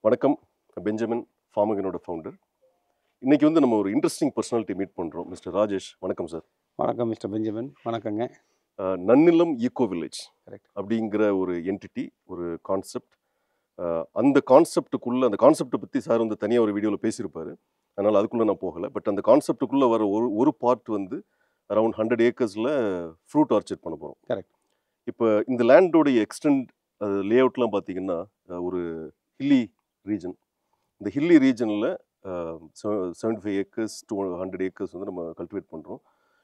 வணக்கம். பெஞ்சமின் ஃபார்மிங்கனோட ஃபவுண்டர். இன்னைக்கு வந்து நம்ம ஒரு இன்ட்ரெஸ்டிங் பர்சனாலிட்டி மீட் பண்ணுறோம். மிஸ்டர் ராஜேஷ். வணக்கம் சார். வணக்கம் மிஸ்டர் பெஞ்சமின். வணக்கங்க. Nannilam eco village correct. அப்படிங்கிற ஒரு என்டிட்டி, ஒரு கான்செப்ட். அந்த கான்செப்டை பற்றி சார் வந்து தனியாக ஒரு வீடியோவில் பேசியிருப்பார். அதனால் அதுக்குள்ளே நான் போகலை. பட் அந்த கான்செப்டுக்குள்ளே வர ஒரு பார்ட் வந்து அரௌண்ட் 100 ஏக்கர்ஸில் ஃப்ரூட் ஆர்ச்சர்ட் பண்ண போகிறோம். கரெக்ட். இப்போ இந்த லேண்டோடைய எக்ஸ்டெண்ட் லே அவுட்லாம் பார்த்தீங்கன்னா ஒரு ஹில்லி ரீஜன். இந்த ஹில்லி ரீஜனில் 75 ஏக்கர்ஸ் to 100 ஏக்கர்ஸ் வந்து நம்ம கல்டிவேட் பண்ணுறோம்.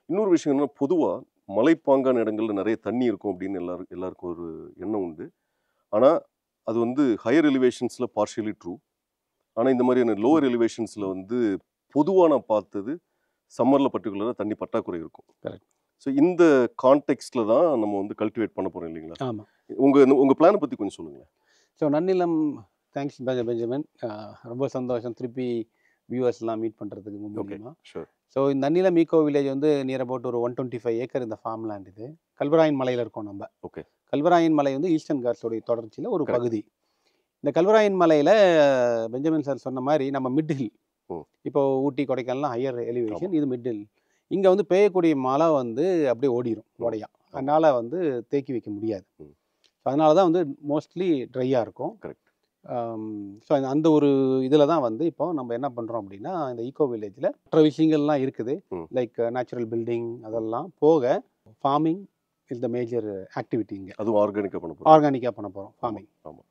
இன்னொரு விஷயம் என்னன்னா, பொதுவாக மலைப்பாங்கான இடங்களில் நிறைய தண்ணி இருக்கும் அப்படின்னு எல்லாருக்கும் ஒரு எண்ணம் உண்டு. ஆனால் அது வந்து ஹையர் எலிவேஷன்ஸில் பார்ஷியலி ட்ரூ. ஆனால் இந்த மாதிரியான லோவர் எலிவேஷன்ஸில் வந்து பொதுவாக நான் பார்த்தது சம்மரில் பர்டிகுலராக தண்ணி பற்றாக்குறை இருக்கும். கரெக்ட். ஸோ இந்த கான்டெக்ஸ்டில் தான் நம்ம வந்து கல்டிவேட் பண்ண போகிறோம் இல்லைங்களா? ஆமாம். உங்கள் பிளானை பற்றி கொஞ்சம் சொல்லுங்கள். So Nannilam, thanks Benjamin. ரொம்ப சந்தோஷம் திருப்பி வியூவர்ஸ்லாம் மீட் பண்ணுறதுக்கு முக்கியமாக. ஷூர். ஸோ இந்த நன்னிலம் ஈகோ வில்லேஜ் வந்து நியர் அபவுட் ஒரு 125 ஏக்கர் இந்த ஃபார்ம் லேண்ட். இது கல்வராயன் மலையில் இருக்கோம் நம்ம. ஓகே. கல்வராயன் மலை வந்து ஈஸ்டர்ன் காட்ஸோடைய தொடர்ச்சியில் ஒரு Correct. பகுதி. இந்த கல்வராயன் மலையில் பெஞ்சமின் சார் சொன்ன மாதிரி நம்ம மிட் ஹில். இப்போ ஊட்டி கொடைக்கானல்லாம் ஹையர் எலிவேஷன், இது மிட் ஹில். இங்கே வந்து பெய்யக்கூடிய மழை வந்து அப்படியே ஓடிடும் ஓடையா. அதனால் வந்து தேக்கி வைக்க முடியாது. அதனால தான் வந்து மோஸ்ட்லி ட்ரையாக இருக்கும். கரெக்ட். ஸோ அந்த ஒரு இதில் தான் வந்து இப்போ நம்ம என்ன பண்ணுறோம் அப்படின்னா, இந்த ஈகோ வில்லேஜில் மற்ற விஷயங்கள்லாம் இருக்குது. லைக் நேச்சுரல் பில்டிங் அதெல்லாம் போக farming is the major activity. இங்கே அதுவும் ஆர்கானிக்காக பண்ண போகிறோம். ஆர்கானிக்காக பண்ண போகிறோம் ஃபார்மிங். ஆமாம்.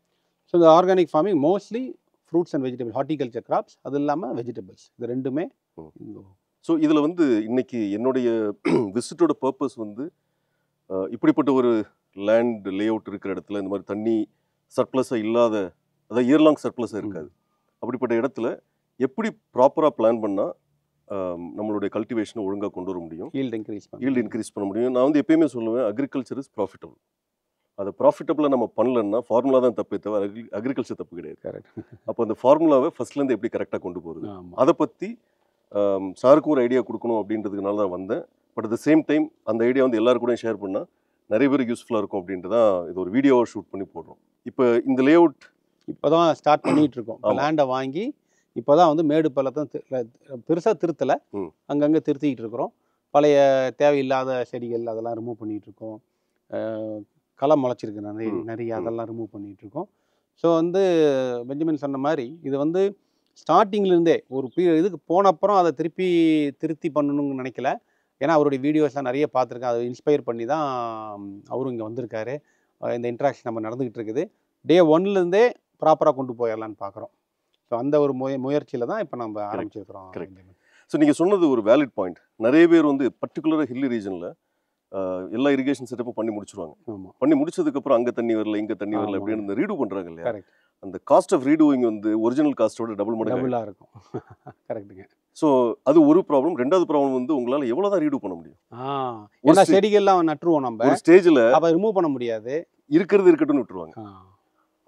ஸோ இந்த organic farming mostly fruits and vegetable, horticulture crops, அது இல்லாமல் வெஜிடபிள்ஸ், இது ரெண்டுமே. ஸோ இதில் வந்து இன்னைக்கு என்னுடைய விசிட்டோட பர்பஸ் வந்து இப்படிப்பட்ட ஒரு லேண்ட் லே அவுட் இருக்கிற இடத்துல இந்த மாதிரி தண்ணி சர்ப்ளஸாக இல்லாத, அதாவது இயர் லாங் சர்ப்ளஸாக இருக்காது. அப்படிப்பட்ட இடத்துல எப்படி ப்ராப்பராக பிளான் பண்ணால் நம்மளுடைய கல்டிவேஷனை ஒழுங்காக கொண்டு வர முடியும், ஈல்டு இன்க்ரீஸ் பண்ண முடியும். நான் வந்து எப்பயுமே சொல்லுவேன், அக்ரிகல்ச்சர் இஸ் ப்ராஃபிட்டபிள். அதை ப்ராஃபிட்டபிளாக நம்ம பண்ணலன்னா ஃபார்முலா தான் தப்பே தவிர அக்ரிகல்ச்சர் தப்பு கிடையாது. கரெக்ட். அப்போ அந்த ஃபார்முலாவை ஃபர்ஸ்ட்லேருந்து எப்படி கரெக்டாக கொண்டு போகிறது, அதை பற்றி சாருக்கும் ஒரு ஐடியா கொடுக்கணும் அப்படின்றதுனால தான் வந்தேன். But at the same time அந்த ஐடியா வந்து எல்லாரும் கூட ஷேர் பண்ணால் நிறைய பேருக்கு யூஸ்ஃபுல்லாக இருக்கும் அப்படின்ட்டு தான் இது ஒரு வீடியோவை ஷூட் பண்ணி போடுறோம். இப்போ இந்த லே அவுட் இப்போ தான் ஸ்டார்ட் பண்ணிகிட்டு இருக்கோம். லேண்டை வாங்கி இப்போ தான் வந்து மேடு பள்ளத்தும் பெருசாக திருத்தலை, அங்கங்கே திருத்திக்கிட்டு இருக்கிறோம். பழைய தேவையில்லாத செடிகள் அதெல்லாம் ரிமூவ் பண்ணிகிட்டு இருக்கோம். களை முளைச்சிருக்கு நிறைய அதெல்லாம் ரிமூவ் பண்ணிகிட்ருக்கோம். ஸோ வந்து பெஞ்சமின் சொன்ன மாதிரி இது வந்து ஸ்டார்டிங்லேருந்தே ஒரு இதுக்கு போனப்புறம் அதை திருத்தி பண்ணணும்னு நினைக்கல. ஏன்னா அவருடைய வீடியோஸ்லாம் நிறைய பார்த்துருக்கேன். அதை இன்ஸ்பயர் பண்ணி தான் அவரும் இங்கே வந்திருக்காரு. இந்த இன்ட்ராக்ஷன் நம்ம நடந்துக்கிட்டு இருக்குது. டே 1லேருந்தே ப்ராப்பராக கொண்டு போயிடலான்னு பார்க்குறோம். ஸோ அந்த ஒரு முயற்சியில் தான் இப்போ நம்ம ஆரம்பிச்சிருக்கிறோம். ஸோ நீங்கள் சொன்னது ஒரு வேலிட் பாயிண்ட். நிறைய பேர் வந்து பர்டிகுலராக ஹில்லி ரீஜனில் எல்லா இரிகேஷன் செட்டப்பும் பண்ணி முடிச்சிருவாங்க. பண்ணி முடிச்சதுக்கப்புறம் அங்கே தண்ணி வரல, இங்கே தண்ணி வரல அப்படின்னு இந்த ரீடூ பண்ணுறாங்க இல்லையா? அந்த காஸ்ட் ஆஃப் ரீடூயிங் வந்து ஒரிஜினல் காஸ்ட்டோட டபுள் மடங்காக இருக்கும். கரெக்டுங்க. ஸோ அது ஒரு ப்ராப்ளம். ரெண்டாவது ப்ராப்ளம் வந்து உங்களால் எவ்வளோ தான் ரீடூ பண்ண முடியும்? ஒரு செடிகள்லாம் நட்டுருவோம் நம்ம, ஒரு ஸ்டேஜில் அப்போ ரிமூவ் பண்ண முடியாது, இருக்கட்டும்னு விட்டுருவாங்க.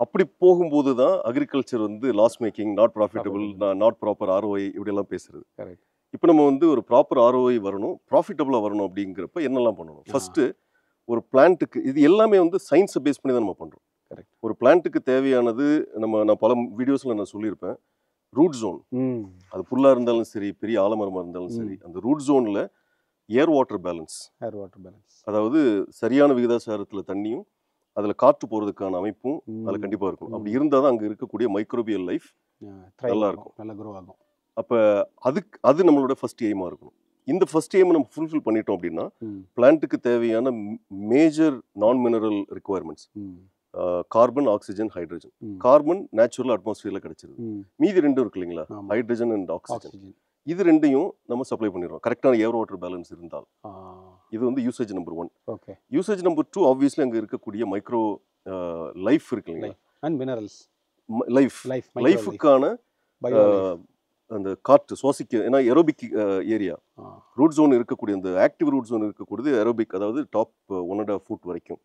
அப்படி போகும்போது தான் அக்ரிகல்ச்சர் வந்து loss making, not profitable, not proper ROI இப்படியெல்லாம் பேசுறது. கரெக்ட். இப்போ நம்ம வந்து ஒரு ப்ராப்பர் ROI வரணும், ப்ராஃபிட்டபுளாக வரணும் அப்படிங்கிறப்ப என்னெல்லாம் பண்ணணும்? ஃபஸ்ட்டு ஒரு பிளான்ட்டுக்கு இது எல்லாமே வந்து சயின்ஸை பேஸ் பண்ணி தான் நம்ம பண்ணுறோம். கரெக்ட். ஒரு பிளான்ட்டுக்கு தேவையானது நான் பல வீடியோஸில் நான் சொல்லியிருப்பேன். ரூட் ஜோன், அது புல்லாக இருந்தாலும் சரி, பெரிய ஆலமரமாக இருந்தாலும் சரி, அந்த ரூட் ஜோனில் ஏர் வாட்டர் பேலன்ஸ், அதாவது சரியான விகிதாசாரத்தில் தண்ணியும் அதில் காற்று போகிறதுக்கான அமைப்பும் அதில் கண்டிப்பாக இருக்கும். அப்படி இருந்தால் தான் அங்கே இருக்கக்கூடிய மைக்ரோபியல் லைஃப் நல்லா இருக்கும், நல்லா க்ரோ ஆகும். அப்போ அது நம்மளோட ஃபர்ஸ்ட் எய்மாக இருக்கணும். இந்த ஃபர்ஸ்ட் எய்மை நம்ம ஃபுல்ஃபில் பண்ணிட்டோம் அப்படின்னா பிளான்ட்டுக்கு தேவையான major non mineral requirements, carbon, oxygen, hydrogen. Carbon natural அட்மாஸ்பியரில் கிடைச்சிருது. மீதி ரெண்டும் இருக்கு இல்லைங்களா, ஹைட்ரஜன் அண்ட் ஆக்சிஜன். இது ரெண்டையும் நம்ம சப்ளை பண்ணிடுறோம் கரெக்டான ஏர் வாட்டர் பேலன்ஸ் இருந்தால். இது வந்து usage number 1. Okay. Usage number 2 obviously அங்கே இருக்கக்கூடிய மைக்ரோ லைஃப் இருக்கு இல்லைங்களா, அண்ட் மினரல்ஸ், லைஃபுக்கான அந்த காற்று சுவாசிக்க. ஏன்னா ஏரோபிக் ஏரியா ரூட் ஜோன் இருக்கக்கூடிய, அந்த ஆக்டிவ் ரூட் ஜோன் இருக்கக்கூடியது ஏரோபிக், அதாவது டாப் 1.5 ஃபுட் வரைக்கும்.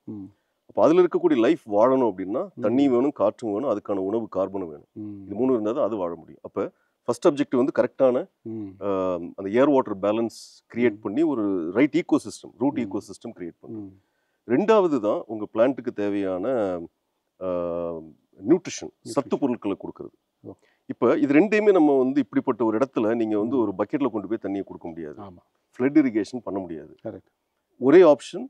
அப்போ அதில் இருக்கக்கூடிய லைஃப் வாழணும் அப்படின்னா தண்ணி வேணும், காற்றும் வேணும், அதுக்கான உணவு கார்பனும் வேணும். இது 3 இருந்தால் தான் அது வாழ முடியும். அப்போ ஃபர்ஸ்ட் அப்ஜெக்டிவ் வந்து கரெக்டான அந்த ஏர் வாட்டர் பேலன்ஸ் கிரியேட் பண்ணி ஒரு right ecosystem, root ecosystem create பண்ணணும். ரெண்டாவது தான் உங்கள் பிளான்ட்டுக்கு தேவையான நியூட்ரிஷன் சத்து பொருட்களை கொடுக்கறது. இப்போ இது ரெண்டையுமே நம்ம வந்து இப்படிப்பட்ட ஒரு இடத்துல நீங்கள் வந்து ஒரு பக்கெட்டில் கொண்டு போய் தண்ணியை கொடுக்க முடியாது. ஃப்ளட் இரிகேஷன் பண்ண முடியாது. ஒரே ஆப்ஷன்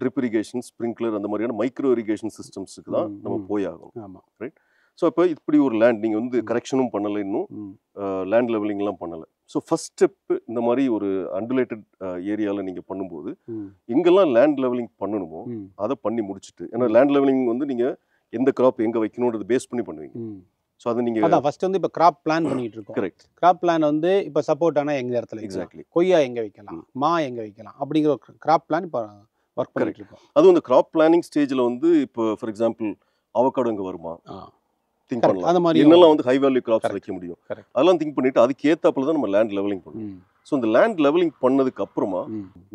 ட்ரிப் இரிகேஷன், ஸ்ப்ரிங்க்லர் அந்த மாதிரியான மைக்ரோ இரிகேஷன் சிஸ்டம்ஸுக்கு தான் நம்ம போய் ஆகணும். ரைட். ஸோ இப்போ இப்படி ஒரு லேண்ட் நீங்கள் வந்து கரெக்ஷனும் பண்ணலை, இன்னும் லேண்ட் லெவலிங்லாம் பண்ணலை. ஸோ ஃபர்ஸ்ட் ஸ்டெப்பு இந்த மாதிரி ஒரு அண்டுலேட்டட் ஏரியாவில் நீங்கள் பண்ணும்போது எங்கெல்லாம் லேண்ட் லெவலிங் பண்ணணுமோ அதை பண்ணி முடிச்சுட்டு, ஏன்னா லேண்ட் லெவலிங் வந்து நீங்கள் எந்த கிராப் எங்கே வைக்கணுன்றது பேஸ் பண்ணி பண்ணுவீங்க. ஸோ அதை நீங்கள் அதான் ஃபர்ஸ்ட் வந்து இப்போ கிராப் பிளான் பண்ணிட்டு இருக்கோம். கரெக்ட். கிராப் பிளான் வந்து இப்போ சப்போர்ட்டானா எங்க இடத்துல எக்ஸாக்ட்லி, கொய்யா எங்கே வைக்கலாம், மா எங்கே வைக்கலாம் அப்படிங்கிற ஒரு கிராப் பிளான் இப்போ ஒர்க் பண்ணிட்டு இருக்கோம். அதுவும் இந்த கிராப் பிளானிங் ஸ்டேஜில் வந்து இப்போ ஃபார் எக்ஸாம்பிள் அவகாடோ இங்கே வருமா திங்க் பண்ணலாம். அந்த மாதிரி என்னெல்லாம் வந்து ஹை வேல்யூ கிராப்ஸ் வைக்க முடியும் அதெல்லாம் திங்க் பண்ணிட்டு அதுக்கு ஏத்தாப்புல தான் நம்ம லேண்ட் லெவலிங் பண்ணுவோம். ஸோ இந்த லேண்ட் லெவலிங் பண்ணதுக்கு அப்புறமா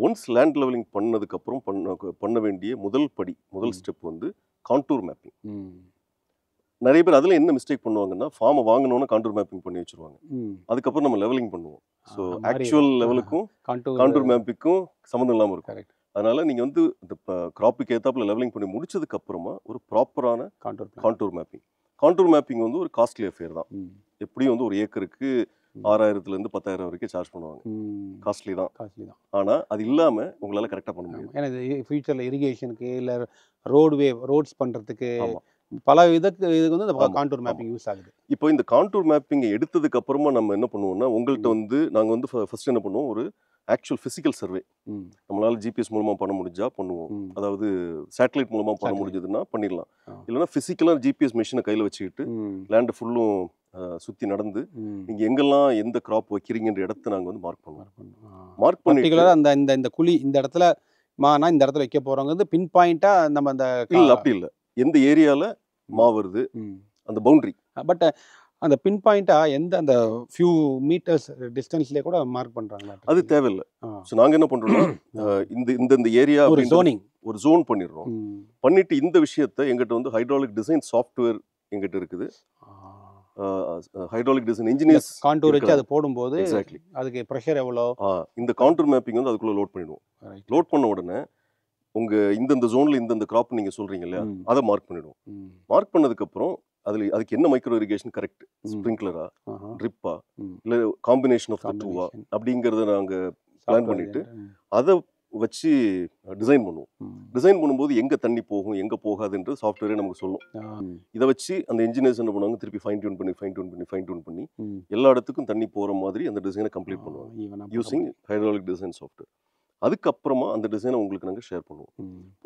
ஒன்ஸ் லேண்ட் லெவலிங் பண்ணதுக்கு அப்புறம் பண்ண வேண்டிய முதல் ஸ்டெப் வந்து கான்டூர் மேப்பிங். நிறைய பேர் அதில் என்ன மிஸ்டேக் பண்ணுவாங்கன்னா, ஃபார்மை வாங்கினோன்னா கான்டூர் மேப்பிங் பண்ணி வச்சுருவாங்க. அதுக்கப்புறம் நம்ம லெவலிங் பண்ணுவோம். ஸோ ஆக்சுவல் லெவலுக்கும் கான்டூர் மேப்பிங்கும் சம்மந்தம் இல்லாமல் இருக்கும். அதனால நீங்கள் வந்து இந்த கிராப்புக்கு ஏற்றாப்புல லெவலிங் பண்ணி முடிச்சதுக்கு அப்புறமா ஒரு ப்ராப்பரான கான்டூர் மேப்பிங். கான்டூர் மேப்பிங் வந்து ஒரு காஸ்ட்லி அஃபேர் தான். எப்படியும் வந்து ஒரு ஏக்கருக்கு 6000 to 10,000 வரைக்கும் சார்ஜ் பண்ணுவாங்க. காஸ்ட்லி தான். ஆனால் அது இல்லாமல் உங்களால் கரெக்டாக பண்ண முடியும். ஏன்னா இது ஃபியூச்சரில் இரிகேஷனுக்கு இல்லை ரோட்ஸ் பண்ணுறதுக்கு பல இதுக்கு வந்து இந்த கான்டூர் மேப்பிங் யூஸ் ஆகுது. இப்போ இந்த கான்டூர் மேப்பிங் எடுத்ததுக்கு அப்புறமா நம்ம என்ன பண்ணுவோம்னா, உங்கள்கிட்ட வந்து நாங்கள் வந்து ஃபர்ஸ்ட் என்ன பண்ணுவோம், ஒரு ஆக்சுவல் ஃபிசிக்கல் சர்வே நம்மளால ஜிபிஎஸ் மூலமாக பண்ண முடிஞ்சா பண்ணுவோம். அதாவது சேட்டலைட் மூலமாக பண்ண முடிஞ்சதுன்னா பண்ணிடலாம். இல்லைன்னா ஃபிசிக்கலாக ஜிபிஎஸ் மிஷினை கையில் வச்சுக்கிட்டு லேண்டை ஃபுல்லும் சுற்றி நடந்து நீங்கள் எங்கெல்லாம் எந்த கிராப் வைக்கிறீங்கன்ற இடத்த நாங்கள் வந்து மார்க் பண்ணுவோம். மார்க் பண்ணிக்கலாம் அந்த இந்த குழி இந்த இடத்துல மானா இந்த இடத்துல வைக்க போகிறவங்க பின் பாயிண்ட்டாக நம்ம அந்த இல்லை அப்படி இல்லை, எந்த ஏரியாவில் மா வருது அந்த பவுண்டரி. பட் அந்த பின் பாயிண்டா எந்த அந்த ஃபியூ மீட்டர்ஸ் டிஸ்டன்ஸ்லயே கூட மார்க் பண்றாங்க. அது தேவையில்லை. ஸோ நாங்கள் என்ன பண்றோம்னா, இந்த ஏரியா ஒரு ஜோன் பண்ணிடுறோம். பண்ணிட்டு இந்த விஷயத்தை எங்கிட்ட வந்து ஹைட்ராலிக் டிசைன் சாஃப்ட்வேர் எங்கிட்ட இருக்குது. ஹைட்ராலிக் டிசைன் இன்ஜினியர்ஸ் கான்டூர் வச்சு அது போடும்போது அதுக்கு ப்ரெஷர் எவ்வளோ, இந்த கான்டூர் மேப்பிங் வந்து அதுக்குள்ள லோட் பண்ணிடுவோம். லோட் பண்ண உடனே உங்க இந்த ஜோன்ல இந்த கிராப் நீங்க சொல்றீங்க இல்லையா, அதை மார்க் பண்ணிடுவோம். மார்க் பண்ணதுக்கு அப்புறம் அதுக்கு என்ன மைக்ரோ இரிகேஷன் கரெக்ட், ஸ்ப்ரிங்க்லரா, ட்ரிப்பா, இல்லை காம்பினேஷன் ஆஃப் த டூவா அப்படிங்கிறத நாங்கள் பிளான் பண்ணிட்டு அதை வச்சு டிசைன் பண்ணுவோம். டிசைன் பண்ணும்போது எங்கே தண்ணி போகும் எங்கே போகாதுன்ற சாஃப்ட்வேரே நமக்கு சொல்லும். இதை வச்சு அந்த இன்ஜினியர்ஸ் என்ன பண்ணுவாங்க, திருப்பி ஃபைன் டியூன் பண்ணி எல்லா இடத்துக்கும் தண்ணி போகிற மாதிரி அந்த டிசைனை கம்ப்ளீட் பண்ணுவாங்க யூசிங் ஹைட்ராலிக் டிசைன் சாஃப்ட்வேர். அதுக்கப்புறமா அந்த டிசைனை உங்களுக்கு நாங்கள் ஷேர் பண்ணுவோம்.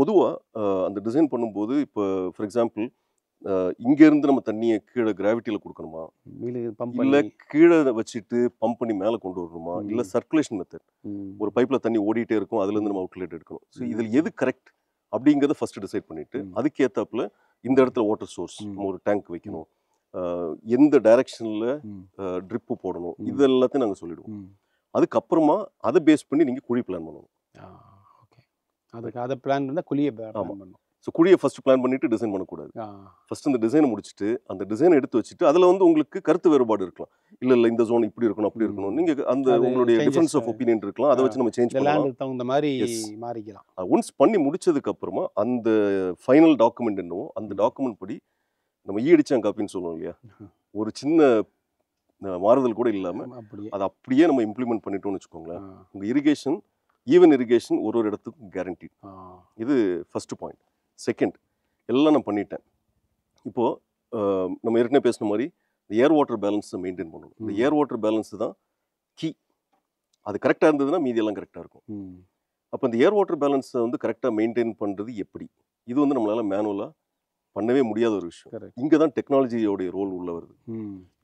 பொதுவாக அந்த டிசைன் பண்ணும்போது இப்போ ஃபார் எக்ஸாம்பிள் இங்கேருந்து நம்ம தண்ணியை கீழே கிராவிட்டியில் கொடுக்கணுமா, இல்லை கீழே வச்சுட்டு பம்ப் பண்ணி மேலே கொண்டு வரணுமா, இல்லை சர்க்குலேஷன் மெத்தட் ஒரு பைப்பில் தண்ணி ஓடிட்டே இருக்கும் அதுலேருந்து நம்ம அவுட்லெட் எடுக்கணும். ஸோ இதில் எது கரெக்ட் அப்படிங்கிறத ஃபர்ஸ்ட் டிசைட் பண்ணிட்டு அதுக்கேற்றாப்புல இந்த இடத்துல வாட்டர் சோர்ஸ் ஒரு டேங்க் வைக்கணும், எந்த டைரக்ஷனில் ட்ரிப்பு போடணும், இது எல்லாத்தையும் நாங்கள் சொல்லிடுவோம். அதுக்கப்புறமா அதை பேஸ் பண்ணி நீங்கள் குழி பிளான் பண்ணணும். அதுக்கு அதை பிளான் பண்ணால் குழியை பண்ணணும். ஸோ குழியை ஃபர்ஸ்ட் பிளான் பண்ணிட்டு டிசைன் பண்ணக்கூடாது. ஃபர்ஸ்ட் இந்த டிசைனை முடிச்சுட்டு அந்த டிசைனை எடுத்து வச்சுட்டு அதில் வந்து உங்களுக்கு கருத்து வேறுபாடு இருக்கலாம். இல்லை இந்த ஜோன் இப்படி இருக்கணும் அப்படி இருக்கணும், நீங்கள் அந்த உங்களுடைய டிஃபரன்ஸ் ஆஃப் ஒப்பீனியன் இருக்கலாம், அதை வச்சு நம்ம சேஞ்ச் பண்ணலாம், தகுந்த மாதிரி மாறிக்கலாம். ஒன்ஸ் பண்ணி முடிச்சதுக்கு அப்புறமா அந்த ஃபைனல் டாக்குமெண்ட் என்னவோ அந்த டாக்குமெண்ட் படி நம்ம ஈடிச்சாங்க காப்பின்னு சொல்லுவோம் இல்லையா, ஒரு சின்ன மாறுதல் கூட இல்லாமல் அதை அப்படியே நம்ம இம்ப்ளிமெண்ட் பண்ணிட்டோம்னு வச்சுக்கோங்களேன், உங்கள் இரிகேஷன் ஈவன் இரிகேஷன் ஒரு இடத்துக்கும் கேரண்டி. இது ஃபர்ஸ்ட் பாயிண்ட். செகண்ட், எல்லாம் நான் பண்ணிட்டேன். இப்போது நம்ம ஏற்கனவே பேசின மாதிரி இந்த ஏர் வாட்டர் பேலன்ஸை மெயின்டைன் பண்ணணும். இந்த ஏர் வாட்டர் பேலன்ஸ் தான் கீ. அது கரெக்டாக இருந்ததுன்னா மீதியெல்லாம் கரெக்டாக இருக்கும். அப்போ இந்த ஏர் வாட்டர் பேலன்ஸை வந்து கரெக்டாக மெயின்டைன் பண்ணுறது எப்படி, இது வந்து நம்மளால் மேனுவலாக பண்ணவே முடியாத ஒரு விஷயம். இங்கே தான் டெக்னாலஜியோடைய ரோல் உள்ள வருது.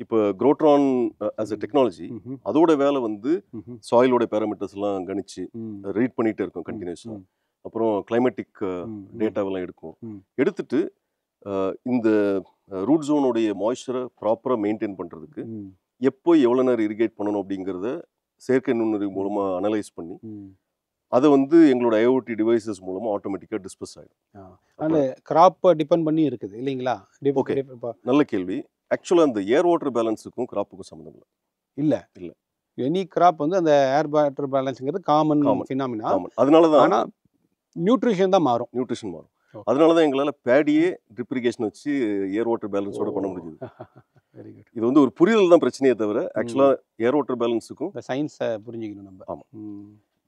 இப்போ குரோட்ரான் ஆஸ் அ டெக்னாலஜி அதோட வேலை வந்து சாயிலோட பேராமீட்டர்ஸ்லாம் கணிச்சு ரீட் பண்ணிகிட்டே இருக்கும் கண்டினியூஸாக. அப்புறம் கிளைமேட்டிக் டேட்டாவெல்லாம் எடுத்துட்டு இந்த ரூட் ஜோனுடைய மாய்ஸ்சரை ப்ராப்பராக மெயின்டைன் பண்ணுறதுக்கு எப்போ எவ்வளோ நேரம் இரிகேட் பண்ணணும் அப்படிங்கிறத செயற்கை நுண்ணறிவு மூலமாக அனலைஸ் பண்ணி அதை வந்து எங்களோட ஐஓடி டிவைசஸ் மூலமாக ஆட்டோமேட்டிக்காக டிஸ்பஸ் ஆகிடும். அந்த கிராப்பை டிபெண்ட் பண்ணி இருக்குது இல்லைங்களா? ஓகே, நல்ல கேள்வி. ஆக்சுவலாக அந்த ஏர் வாட்டர் பேலன்ஸுக்கும் கிராப்புக்கும் சம்மந்தம் இல்லை. எனி கிராப் வந்து அந்த ஏர் வாட்டர் பேலன்ஸுங்கிறது காமன் ஃபினாமினா. அதனால தான் ஆனால் நியூட்ரிஷன் தான் மாறும். அதனால தான் எங்களால் பேடியே ட்ரிப் இரிகேஷன் வச்சு ஏர் வாட்டர் பேலன்ஸோட பண்ண முடியுது. Very good. இது வந்து ஒரு புரிதல் தான் பிரச்சனையே தவிர ஆக்சுவலாக ஏர் வாட்டர் பேலன்ஸுக்கும் இந்த சயின்ஸை புரிஞ்சுக்கணும் நம்ம. ஆமாம்.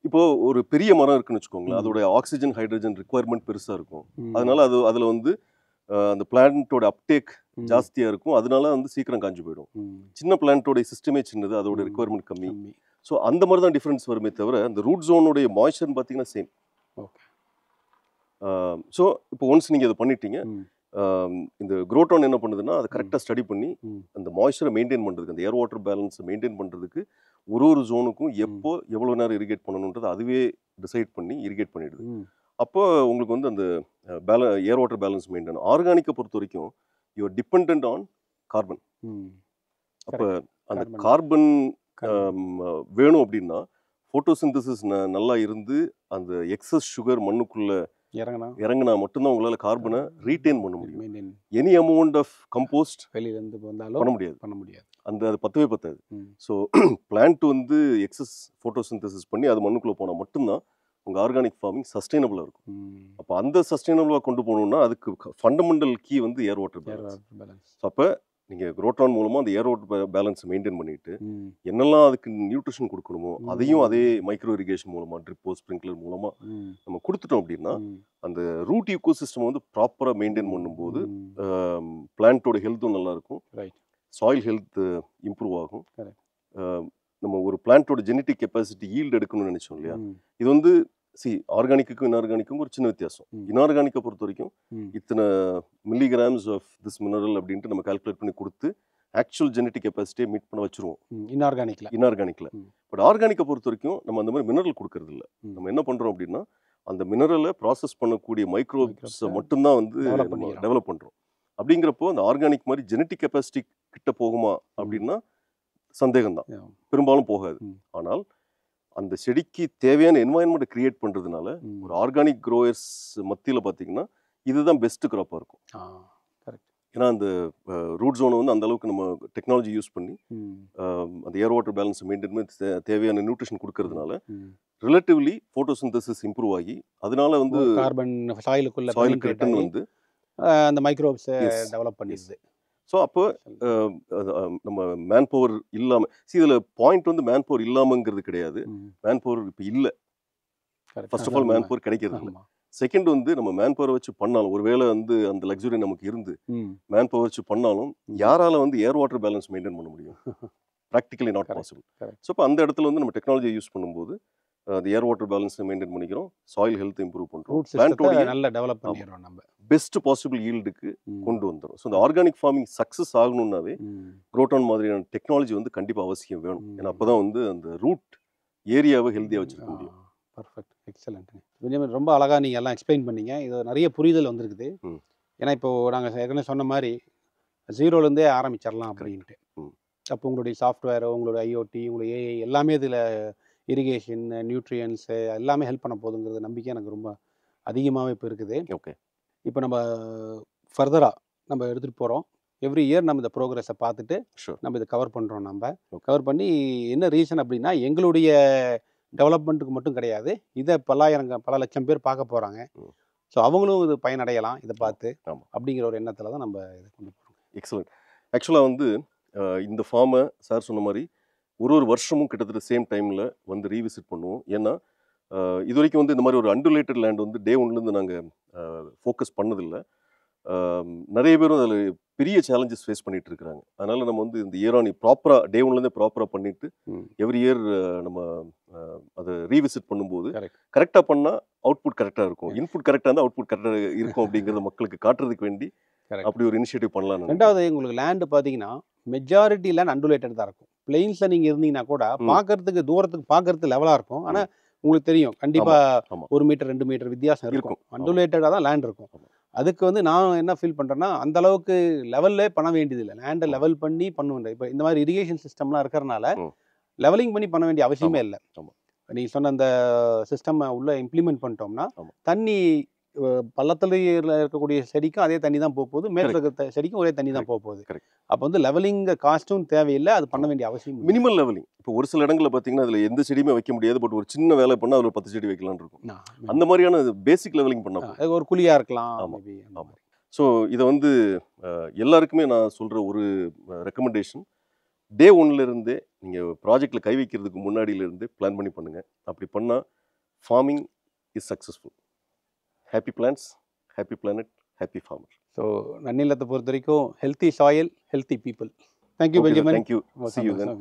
இப்போ ஒரு பெரிய மரம் இருக்குன்னு வச்சுக்கோங்களேன், அதோட ஆக்சிஜன் ஹைட்ரஜன் ரிக்குவயர்மெண்ட் பெருசாக இருக்கும். அதனால அதில் வந்து அந்த பிளான்ட்டோட அப்டேக் ஜாஸ்தியாக இருக்கும். அதனால வந்து சீக்கிரம் காஞ்சி போயிடும். சின்ன பிளான்ட்டோட சிஸ்டமே சின்னது, அதோட ரிக்குவயர்மெண்ட் கம்மி. ஸோ அந்த மாதிரி தான் டிஃப்ரென்ஸ் வருமே தவிர அந்த ரூட் ஜோனுடைய மாய்ச்சர்னு பார்த்தீங்கன்னா சேம். ஓகே. ஸோ இப்போ ஒன்ஸ் நீங்கள் அதை பண்ணிட்டீங்க, இந்த குரோட்டான் என்ன பண்ணுதுன்னா அதை கரெக்டாக ஸ்டடி பண்ணி அந்த மாய்ச்சரை மெயின்டைன் பண்ணுறதுக்கு, அந்த ஏர் வாட்டர் பேலன்ஸை மெயின்டைன் பண்ணுறதுக்கு ஒரு ஜோனுக்கும் எப்போ எவ்வளோ நேரம் இரிகேட் பண்ணணுன்றது அதுவே டிசைட் பண்ணி இரிகேட் பண்ணிடுது. அப்போ உங்களுக்கு வந்து அந்த ஏர் வாட்டர் பேலன்ஸ் மெயின்டைன். ஆர்கானிக்கை பொறுத்த வரைக்கும் யூஆர் டிபெண்ட் ஆன் கார்பன். அப்போ அந்த கார்பன் வேணும் அப்படின்னா ஃபோட்டோசிந்தசிஸ் நல்லா இருந்து அந்த எக்ஸஸ் சுகர் மண்ணுக்குள்ள இறங்கினா மட்டும்தான் உங்களால் கார்பனை ரீட்டைன் பண்ண முடியும். எனி அமௌண்ட் ஆஃப் கம்போஸ்ட் வெளியிலேருந்து பண்ண முடியாது. அது பத்தவே பத்தாது. ஸோ பிளான்ட் வந்து எக்ஸஸ் ஃபோட்டோசிந்தசிஸ் பண்ணி அது மண்ணுக்குள்ளே போனால் மட்டும்தான் உங்கள் ஆர்கானிக் ஃபார்மிங் சஸ்டைனபிளாக இருக்கும். அப்போ அந்த சஸ்டைனபிளாக கொண்டு போகணுன்னா அதுக்கு ஃபண்டமெண்டல் கீ வந்து ஏர் வாட்டர் பேலன்ஸ். ஸோ அப்போ நீங்கள் குரோட்டான் மூலமாக அந்த ஏர் வாட்டர் பேலன்ஸை மெயின்டைன் பண்ணிட்டு என்னெல்லாம் அதுக்கு நியூட்ரிஷன் கொடுக்கணுமோ அதையும் அதே மைக்ரோ இரிகேஷன் மூலமாக ட்ரிப்போ ஸ்ப்ரிங்க்லர் மூலமாக நம்ம கொடுத்துட்டோம் அப்படின்னா அந்த ரூட் ஈக்கோ சிஸ்டம் வந்து ப்ராப்பராக மெயின்டைன் பண்ணும்போது பிளான்ட்டோட ஹெல்த்தும் நல்லாயிருக்கும், சாயில் ஹெல்த் இம்ப்ரூவ் ஆகும். நம்ம ஒரு பிளான்ட்டோட ஜெனட்டிக் கெப்பாசிட்டி ஈல்டு எடுக்கணும்னு நினைச்சோம் இல்லையா, இது வந்து ஆர்கானிக்கும் இன்ஆர்கானிக்கும் ஒரு சின்ன வித்தியாசம். இன்ஆர்கானிக்கை பொறுத்த வரைக்கும் இத்தனை மில்லிகிராம்ஸ் ஆஃப் திஸ் மினரல் அப்படின்ட்டு நம்ம கால்குலேட் பண்ணி கொடுத்து ஆக்சுவல் ஜெனட்டிக் கெப்பாசிட்டியை மீட் பண்ண வச்சுருவோம் இன்ஆர்கானிக்கில். பட் ஆர்கானிக்கை பொறுத்த வரைக்கும் நம்ம அந்த மாதிரி மினரல் கொடுக்கறது இல்லை. நம்ம என்ன பண்ணுறோம் அப்படின்னா அந்த மினரலை ப்ராசஸ் பண்ணக்கூடிய மைக்ரோப்ஸை மட்டும்தான் வந்து டெவலப் பண்ணுறோம். அப்படிங்கிறப்போ அந்த ஆர்கானிக் மாதிரி ஜெனட்டிக் கெப்பாசிட்டி கிட்ட போகுமா அப்படின்னா சந்தேகம் தான், பெரும்பாலும் போகாது. ஆனால் அந்த செடிக்கு தேவையான என்வாயன்மெண்ட்டை கிரியேட் பண்ணுறதுனால ஒரு ஆர்கானிக் க்ரோயர்ஸ் மத்தியில் பார்த்தீங்கன்னா இதுதான் பெஸ்ட்டு க்ராப்பாக இருக்கும். ஏன்னா அந்த ரூட் ஜோனை வந்து அந்த அளவுக்கு நம்ம டெக்னாலஜி யூஸ் பண்ணி அந்த ஏர் வாட்டர் பேலன்ஸை மெயின்டைன் பண்ணி தேவையான நியூட்ரிஷன் கொடுக்கறதுனால ரிலேட்டிவ்லி ஃபோட்டோசிந்தசிஸ் இம்ப்ரூவ் ஆகி அதனால வந்து கார்பன் சாயிலுக்கு ரிட்டர்ன் வந்து அந்த மைக்ரோப்ஸை டெவலப் பண்ணிடுது. ஸோ அப்போ நம்ம மேன் பவர் இல்லாமல் இதில் பாயிண்ட் வந்து மேன் பவர் இல்லாமங்கிறது கிடையாது. மேன் பவர் இப்போ இல்லை. First of all man power கிடைக்கிறது இல்லை. செகண்ட் வந்து நம்ம மேன் பவர் வச்சு பண்ணாலும் ஒருவேளை வந்து அந்த லக்ஸுரி நமக்கு இருந்து மேன் பவர் வச்சு பண்ணாலும் யாரால வந்து ஏர் வாட்டர் பேலன்ஸ் மெயின்டைன் பண்ண முடியும்? Practically not possible. ஸோ இப்போ அந்த இடத்துல வந்து நம்ம டெக்னாலஜியை யூஸ் பண்ணும்போது அது ஏர் வாட்டர் பேலன்ஸை மெயின்டைன் பண்ணிக்கிறோம், சாயில் ஹெல்த் இம்ப்ரூவ் பண்ணுறோம், பிளான்ட்டோட நல்லா டெவலப் பண்ணிடுறோம், நம்ம பெஸ்ட் பாசிபிள் ஈல்டுக்கு கொண்டு வந்துடும். ஸோ இந்த ஆர்கானிக் ஃபார்மிங் சக்ஸஸ் ஆகணும்னாவே குரோட்டான் மாதிரியான டெக்னாலஜி வந்து கண்டிப்பாக அவசியம் வேணும். ஏன்னா அப்போ தான் வந்து அந்த ரூட் ஏரியாவை ஹெல்த்தியாக வச்சுருக்க முடியும். Perfect, excellent. பென்ஜமின், ரொம்ப அழகாக நீங்கள் எல்லாம் எக்ஸ்பிளைன் பண்ணீங்க. இது நிறைய புரிதல் வந்திருக்குது. ஏன்னா இப்போது நாங்கள் ஏற்கனவே சொன்ன மாதிரி ஜீரோலேருந்தே ஆரம்பிச்சிடலாம் அப்படின்ட்டு. அப்போ உங்களுடைய சாஃப்ட்வேர், உங்களுடைய ஐஓடி, உங்களுடைய ஏஐ எல்லாமே இதில் இரிகேஷன், நியூட்ரியன்ஸு எல்லாமே ஹெல்ப் பண்ண போகுதுங்கிறது நம்பிக்கை எனக்கு ரொம்ப அதிகமாகவே இப்போ இருக்குது. ஓகே. இப்போ நம்ம ஃபர்தராக நம்ம எடுத்துகிட்டு போகிறோம். எவ்ரி இயர் நம்ம இந்த ப்ரோக்ரஸை பார்த்துட்டு நம்ம இதை கவர் பண்ணுறோம். நம்ம கவர் பண்ணி என்ன ரீசன் அப்படின்னா எங்களுடைய டெவலப்மெண்ட்டுக்கு மட்டும் கிடையாது, இதை பல லட்சம் பேர் பார்க்க போகிறாங்க. ஸோ அவங்களும் இது பயனடையலாம் இதை பார்த்து அப்படிங்கிற ஒரு எண்ணத்தில் தான் நம்ம இதை கொண்டு போகிறோம். எக்ஸலண்ட். ஆக்சுவலாக வந்து இந்த ஃபார்மை சார் சொன்ன மாதிரி ஒரு வருஷமும் கிட்டத்தட்ட சேம் டைமில் வந்து ரீவிசிட் பண்ணுவோம். ஏன்னா இது வரைக்கும் வந்து இந்த மாதிரி ஒரு அன்டுலேட்டட் லேண்ட் வந்து டே ஒன்லேருந்து நாங்கள் ஃபோக்கஸ் பண்ணதில்லை. நிறைய பேரும் அதில் பெரிய சேலஞ்சஸ் ஃபேஸ் பண்ணிட்டு இருக்கிறாங்க. அதனால் நம்ம வந்து இந்த இயர் ஆன் ப்ராப்பராக டே ஒன்லேருந்தே ப்ராப்பராக பண்ணிவிட்டு எவ்ரி இயர் நம்ம அதை ரீவிசிட் பண்ணும்போது கரெக்டாக பண்ணால் அவுட்புட் கரெக்டாக இருக்கும், இன்புட் கரெக்டாக இருந்தால் அவுட்புட் கரெக்டாக இருக்கும் அப்படிங்கிறத மக்களுக்கு காட்டுறதுக்கு வேண்டி அப்படி ஒரு இனிஷியேட்டிவ் பண்ணலாம். ரெண்டாவது, உங்களுக்கு லேண்டு பார்த்தீங்கன்னா மெஜாரிட்டி லேண்ட் அன்டுலேட்டட் தான் இருக்கும். பிளெயின்ஸில் நீங்கள் இருந்தீங்கன்னா கூட பார்க்கறதுக்கு தூரத்துக்கு பார்க்கறதுக்கு லெவலாக இருக்கும். ஆனால் உங்களுக்கு தெரியும் கண்டிப்பாக 1 மீட்டர் 2 மீட்டர் வித்தியாசம் இருக்கும். அன்டுலேட்டடாக தான் லேண்ட் இருக்கும். அதுக்கு வந்து நான் என்ன ஃபீல் பண்ணுறேன்னா அந்த அளவுக்கு லெவல்லே பண்ண வேண்டியதில்லை, லேண்டை லெவல் பண்ணி பண்ணுவேன். இப்போ இந்த மாதிரி இரிகேஷன் சிஸ்டம்லாம் இருக்கிறனால லெவலிங் பண்ணி பண்ண வேண்டிய அவசியமே இல்லை. நீங்கள் சொன்ன அந்த சிஸ்டம் உள்ளே இம்ப்ளிமெண்ட் பண்ணிட்டோம்னா தண்ணி பள்ளத்தில் இருக்கக்கூடிய செடிக்கும் அதே தண்ணி தான் போக போகுது, மேட்டில் இருக்கிற செடிக்கும் ஒரே தண்ணி தான் போக போகுது. அப்போ வந்து லெவலிங் காஸ்ட்டும் தேவையில்லை, அது பண்ண வேண்டிய அவசியம் இல்லை. Minimal levelling. இப்போ ஒரு சில இடங்களில் பார்த்தீங்கன்னா அதில் எந்த செடியுமே வைக்க முடியாது, பட் ஒரு சின்ன வேலை பண்ணால் அதில் 10 செடி வைக்கலாம்னு இருக்கும். அந்த மாதிரியான பேசிக் லெவலிங் பண்ணால் ஒரு குழியாக இருக்கலாம். ஆமாம். ஸோ இதை வந்து எல்லாருக்குமே நான் சொல்கிற ஒரு ரெக்கமெண்டேஷன், டே ஒன்லேருந்தே நீங்கள் ப்ராஜெக்டில் கை வைக்கிறதுக்கு முன்னாடியிலேருந்து பிளான் பண்ணி பண்ணுங்கள். அப்படி பண்ணால் farming is successful. Happy plans, happy planet, happy farmer. So நன்னிலத்தை பொறுத்த வரைக்கும் healthy soil, healthy people. Thank you Benjamin. Thank you. See you then.